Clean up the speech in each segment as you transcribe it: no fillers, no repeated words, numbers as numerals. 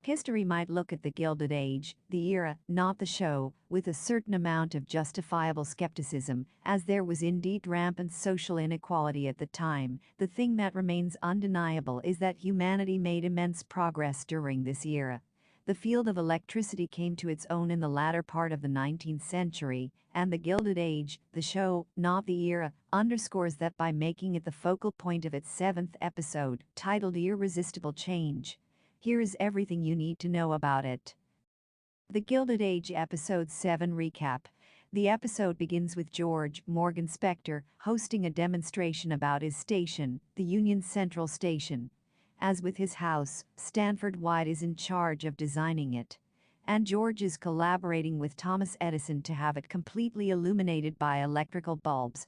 History might look at the Gilded Age, the era, not the show, with a certain amount of justifiable skepticism, as there was indeed rampant social inequality at the time. The thing that remains undeniable is that humanity made immense progress during this era. The field of electricity came to its own in the latter part of the 19th century, and the Gilded Age, the show, not the era, underscores that by making it the focal point of its 7th episode, titled Irresistible Change. Here is everything you need to know about it. The Gilded Age Episode 7 Recap. The episode begins with George Morgan Spector hosting a demonstration about his station, the Union Central Station. As with his house, Stanford White is in charge of designing it. And George is collaborating with Thomas Edison to have it completely illuminated by electrical bulbs.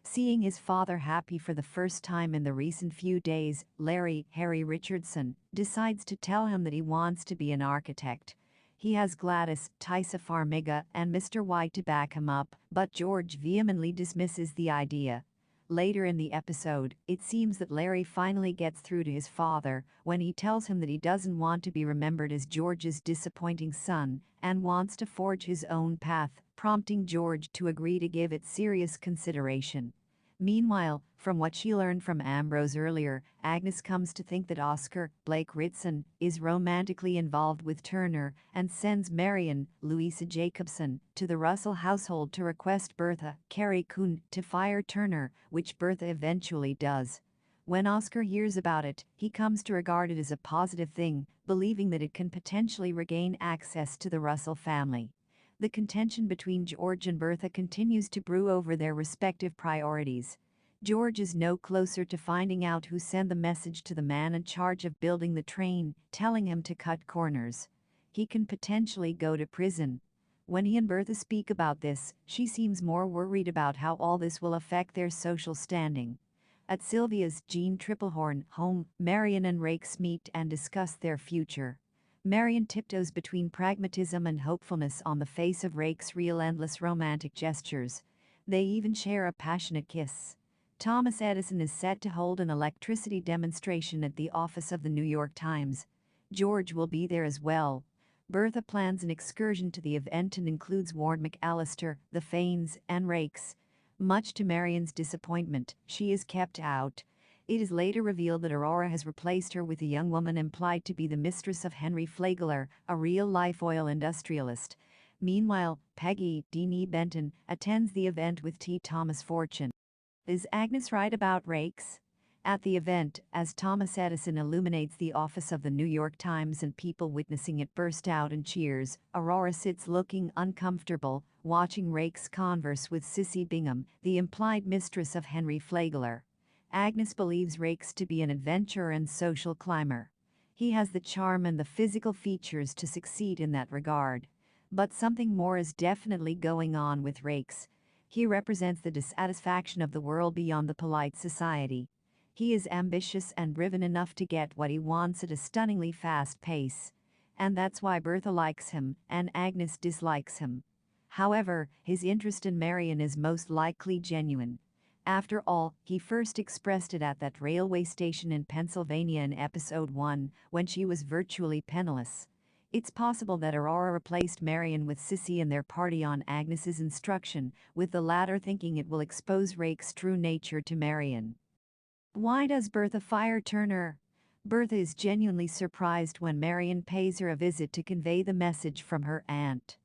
Seeing his father happy for the first time in the recent few days, Harry Richardson, decides to tell him that he wants to be an architect. He has Gladys, Tisa Farmiga, and Mr. White to back him up, but George vehemently dismisses the idea. Later in the episode, it seems that Larry finally gets through to his father when he tells him that he doesn't want to be remembered as George's disappointing son and wants to forge his own path, prompting George to agree to give it serious consideration. Meanwhile, from what she learned from Ambrose earlier, Agnes comes to think that Oscar, Blake Ritson, is romantically involved with Turner and sends Marion, Louisa Jacobson, to the Russell household to request Bertha, Carrie Coon, to fire Turner, which Bertha eventually does. When Oscar hears about it, he comes to regard it as a positive thing, believing that it can potentially regain access to the Russell family. The contention between George and Bertha continues to brew over their respective priorities. George is no closer to finding out who sent the message to the man in charge of building the train, telling him to cut corners. He can potentially go to prison. When he and Bertha speak about this, she seems more worried about how all this will affect their social standing. At Sylvia's Jean Triplehorn home, Marion and Raikes meet and discuss their future. Marion tiptoes between pragmatism and hopefulness on the face of Raikes' real endless romantic gestures. They even share a passionate kiss. Thomas Edison is set to hold an electricity demonstration at the office of the New York Times. George will be there as well. Bertha plans an excursion to the event and includes Ward McAllister, the Fanes, and Raikes. Much to Marion's disappointment, she is kept out. It is later revealed that Aurora has replaced her with a young woman implied to be the mistress of Henry Flagler, a real-life oil industrialist. Meanwhile, Peggy, Deanie Benton, attends the event with T. Thomas Fortune. Is Agnes right about Raikes? At the event, as Thomas Edison illuminates the office of the New York Times and people witnessing it burst out in cheers, Aurora sits looking uncomfortable, watching Raikes converse with Sissy Bingham, the implied mistress of Henry Flagler. Agnes believes Raikes to be an adventurer and social climber. He has the charm and the physical features to succeed in that regard. But something more is definitely going on with Raikes. He represents the dissatisfaction of the world beyond the polite society. He is ambitious and driven enough to get what he wants at a stunningly fast pace. And that's why Bertha likes him and Agnes dislikes him. However, his interest in Marion is most likely genuine. After all, he first expressed it at that railway station in Pennsylvania in episode 1, when she was virtually penniless. It's possible that Aurora replaced Marion with Sissy in their party on Agnes's instruction, with the latter thinking it will expose Raikes' true nature to Marion. Why does Bertha fire Turner? Bertha is genuinely surprised when Marion pays her a visit to convey the message from her aunt.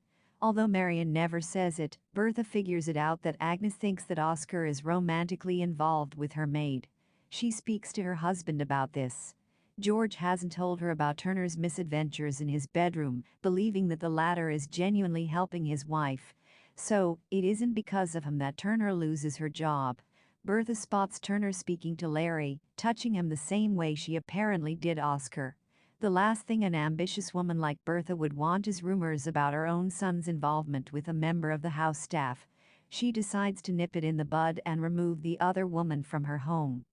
Although Marion never says it, Bertha figures it out that Agnes thinks that Oscar is romantically involved with her maid. She speaks to her husband about this. George hasn't told her about Turner's misadventures in his bedroom, believing that the latter is genuinely helping his wife. So, it isn't because of him that Turner loses her job. Bertha spots Turner speaking to Larry, touching him the same way she apparently did Oscar. The last thing an ambitious woman like Bertha would want is rumors about her own son's involvement with a member of the house staff. She decides to nip it in the bud and remove the other woman from her home.